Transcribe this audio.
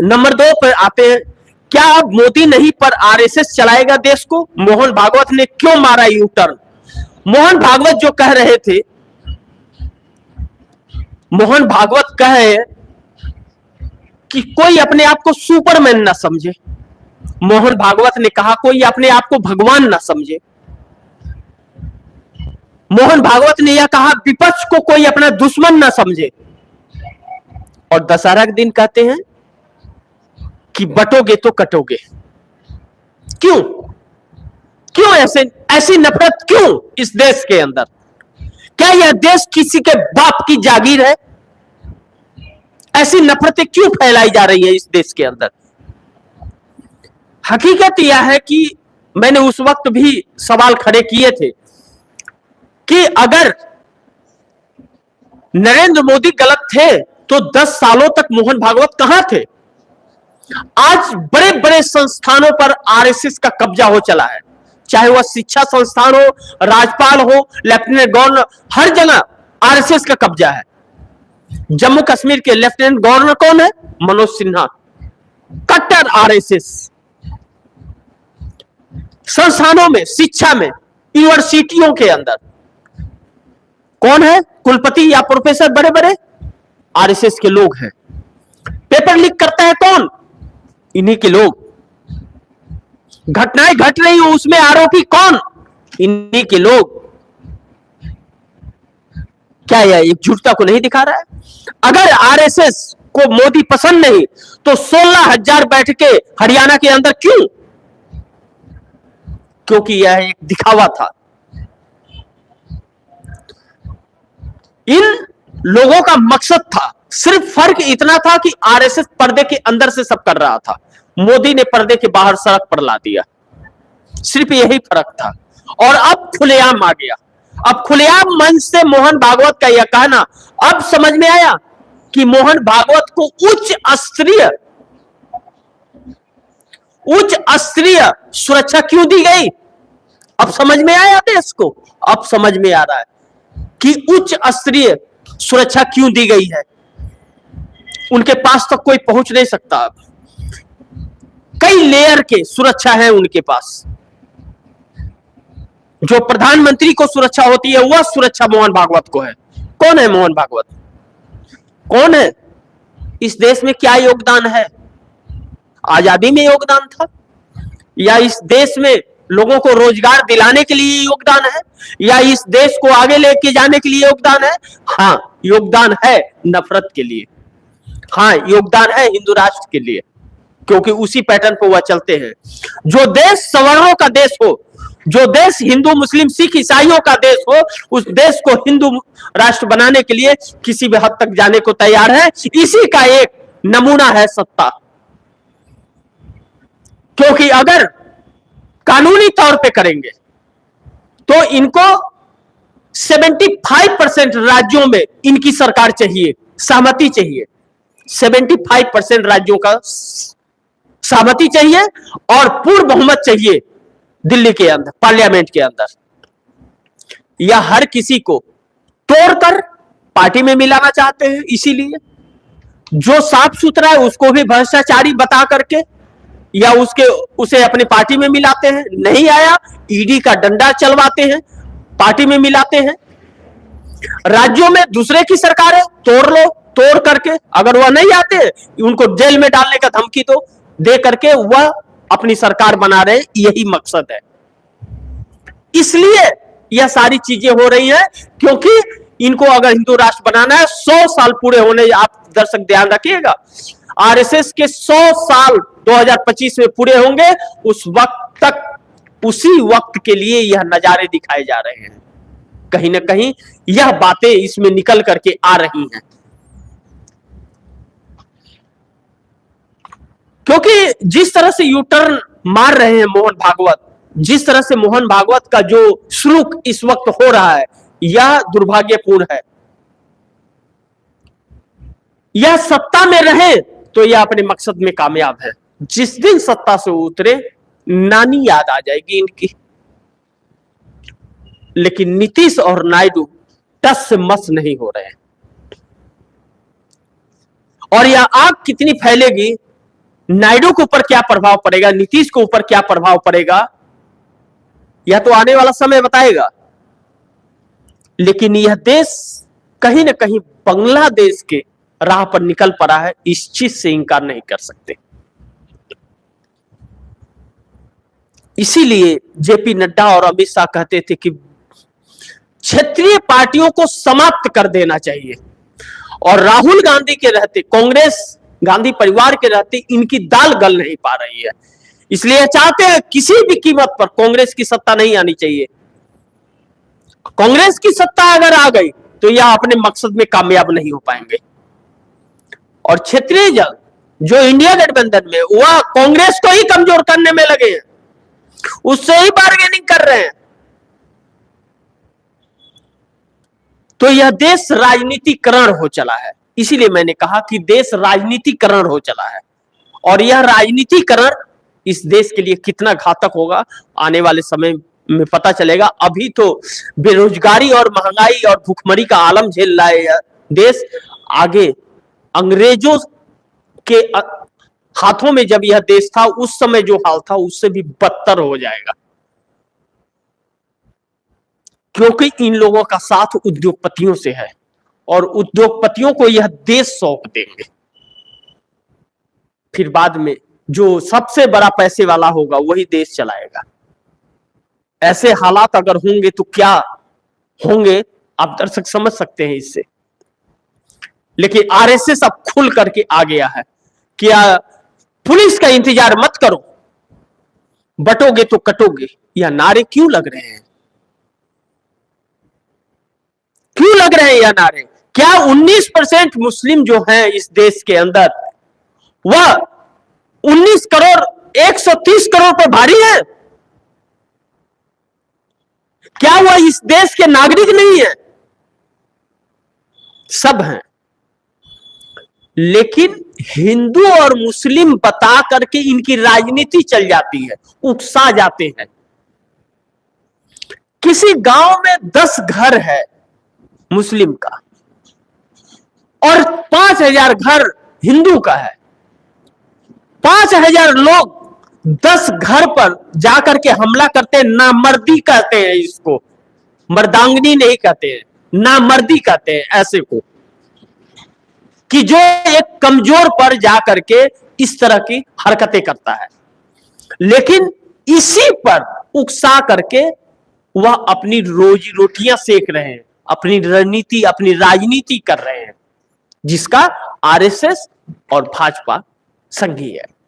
Number 2 पर आते हैं, क्या अब मोदी नहीं पर आरएसएस चलाएगा देश को? मोहन भागवत ने क्यों मारा यू टर्न? मोहन भागवत जो कह रहे थे, मोहन भागवत कहे कि कोई अपने आप को सुपरमैन ना समझे। मोहन भागवत ने कहा कोई अपने आप को भगवान ना समझे। मोहन भागवत ने यह कहा विपक्ष को कोई अपना दुश्मन ना समझे। और दशहरा के दिन कहते हैं कि बटोगे तो कटोगे। क्यों? क्यों ऐसी नफरत क्यों इस देश के अंदर? क्या यह देश किसी के बाप की जागीर है? ऐसी नफरतें क्यों फैलाई जा रही है इस देश के अंदर? हकीकत यह है कि मैंने उस वक्त भी सवाल खड़े किए थे कि अगर नरेंद्र मोदी गलत थे तो 10 सालों तक मोहन भागवत कहां थे? आज बड़े बड़े संस्थानों पर आरएसएस का कब्जा हो चला है, चाहे वह शिक्षा संस्थान हो, राज्यपाल हो, लेफ्टिनेंट गवर्नर, हर जगह आरएसएस का कब्जा है। जम्मू कश्मीर के लेफ्टिनेंट गवर्नर कौन है? मनोज सिन्हा, कट्टर आरएसएस। संस्थानों में, शिक्षा में, यूनिवर्सिटियों के अंदर कौन है कुलपति या प्रोफेसर? बड़े बड़े आरएसएस के लोग हैं। पेपर लीक करता है कौन? इन्हीं के लोग। घटनाएं घट रही हो उसमें आरोपी कौन? इन्हीं के लोग। क्या यह एकजुटता को नहीं दिखा रहा है? अगर आरएसएस को मोदी पसंद नहीं तो 16,000 बैठकें हरियाणा के अंदर क्यों? क्योंकि यह एक दिखावा था। इन लोगों का मकसद था, सिर्फ फर्क इतना था कि आरएसएस पर्दे के अंदर से सब कर रहा था, मोदी ने पर्दे के बाहर सड़क पर ला दिया। सिर्फ यही फर्क था। और अब खुलेआम आ गया। अब खुलेआम मंच से मोहन भागवत का यह कहना अब समझ में आया कि मोहन भागवत को उच्च स्तरीय सुरक्षा क्यों दी गई। अब समझ में आया देश को। अब समझ में आ रहा है कि उच्च स्तरीय सुरक्षा क्यों दी गई है। उनके पास तक कोई पहुंच नहीं सकता। अब कई लेयर के सुरक्षा है उनके पास। जो प्रधानमंत्री को सुरक्षा होती है वह सुरक्षा मोहन भागवत को है। कौन है मोहन भागवत? कौन है? इस देश में क्या योगदान है? आजादी में योगदान था या इस देश में लोगों को रोजगार दिलाने के लिए योगदान है या इस देश को आगे लेके जाने के लिए योगदान है? हाँ, योगदान है नफरत के लिए। हाँ, योगदान है हिंदू राष्ट्र के लिए, क्योंकि उसी पैटर्न पर वह चलते हैं। जो देश सवर्णों का देश हो, जो देश हिंदू मुस्लिम सिख ईसाइयों का देश हो, उस देश को हिंदू राष्ट्र बनाने के लिए किसी भी हद तक जाने को तैयार है। इसी का एक नमूना है सत्ता। क्योंकि अगर कानूनी तौर पे करेंगे तो इनको 75% राज्यों में इनकी सरकार चाहिए, सहमति चाहिए। 75% राज्यों का सहमति चाहिए और पूर्ण बहुमत चाहिए दिल्ली के अंदर, पार्लियामेंट के अंदर। या हर किसी को तोड़कर पार्टी में मिलाना चाहते हैं। इसीलिए जो साफ सुथरा है उसको भी भ्रष्टाचारी बता करके या उसे अपनी पार्टी में मिलाते हैं। नहीं आया, ईडी का डंडा चलवाते हैं, पार्टी में मिलाते हैं। राज्यों में दूसरे की सरकार है, तोड़ लो, तोड़ करके अगर वह नहीं आते उनको जेल में डालने का धमकी तो दे करके वह अपनी सरकार बना रहे। यही मकसद है। इसलिए यह सारी चीजें हो रही हैं, क्योंकि इनको अगर हिंदू राष्ट्र बनाना है 100 साल पूरे होने, आप दर्शक ध्यान रखिएगा, आरएसएस के 100 साल 2025 में पूरे होंगे। उस वक्त तक, उसी वक्त के लिए यह नजारे दिखाए जा रहे हैं। कहीं ना कहीं यह बातें इसमें निकल करके आ रही हैं, क्योंकि जिस तरह से यूटर्न मार रहे हैं मोहन भागवत, जिस तरह से मोहन भागवत का जो सलूक इस वक्त हो रहा है, यह दुर्भाग्यपूर्ण है। यह सत्ता में रहे तो यह अपने मकसद में कामयाब है। जिस दिन सत्ता से उतरे नानी याद आ जाएगी इनकी। लेकिन नीतीश और नायडू टस से मस नहीं हो रहे हैं। और यह आग कितनी फैलेगी नायडू के ऊपर क्या प्रभाव पड़ेगा, नीतीश के ऊपर क्या प्रभाव पड़ेगा, यह तो आने वाला समय बताएगा। लेकिन यह देश कहीं ना कहीं बांग्लादेश के राह पर निकल पड़ा है, इस चीज से इनकार नहीं कर सकते। इसीलिए जेपी नड्डा और अमित शाह कहते थे कि क्षेत्रीय पार्टियों को समाप्त कर देना चाहिए, और राहुल गांधी के रहते, कांग्रेस गांधी परिवार के रहते इनकी दाल गल नहीं पा रही है। इसलिए चाहते हैं किसी भी कीमत पर कांग्रेस की सत्ता नहीं आनी चाहिए। कांग्रेस की सत्ता अगर आ गई तो यह अपने मकसद में कामयाब नहीं हो पाएंगे। और क्षेत्रीय जंग जो इंडिया गठबंधन में, वह कांग्रेस को ही कमजोर करने में लगे हैं, उससे ही बार्गेनिंग कर रहे हैं। तो यह देश राजनीतिकरण हो चला है। इसीलिए मैंने कहा कि देश राजनीतिकरण हो चला है, और यह राजनीतिकरण इस देश के लिए कितना घातक होगा आने वाले समय में पता चलेगा। अभी तो बेरोजगारी और महंगाई और भूखमरी का आलम झेल रहा है यह देश, आगे अंग्रेजों के हाथों में जब यह देश था उस समय जो हाल था उससे भी बदतर हो जाएगा, क्योंकि इन लोगों का साथ उद्योगपतियों से है, और उद्योगपतियों को यह देश सौंप देंगे। फिर बाद में जो सबसे बड़ा पैसे वाला होगा वही देश चलाएगा। ऐसे हालात अगर होंगे तो क्या होंगे आप दर्शक समझ सकते हैं इससे। लेकिन आरएसएस अब खुल करके आ गया है कि पुलिस का इंतजार मत करो, बटोगे तो कटोगे। यह नारे क्यों लग रहे हैं, क्यों लग रहे हैं यह नारे? क्या 19% मुस्लिम जो हैं इस देश के अंदर, वह 19 करोड़ 130 करोड़ पर भारी है? क्या वह इस देश के नागरिक नहीं है? सब हैं। लेकिन हिंदू और मुस्लिम बता करके इनकी राजनीति चल जाती है, उकसा जाते हैं। किसी गांव में 10 घर है मुस्लिम का और 5000 घर हिंदू का है। 5000 लोग 10 घर पर जाकर के हमला करते हैं। नामर्दी कहते हैं इसको, मर्दांगनी नहीं कहते हैं, नामर्दी कहते हैं ऐसे को, कि जो एक कमजोर पर जाकर के इस तरह की हरकतें करता है। लेकिन इसी पर उकसा करके वह अपनी रोजी रोटियां सेक रहे हैं, अपनी रणनीति अपनी राजनीति कर रहे हैं, जिसका आरएसएस और भाजपा संघी है।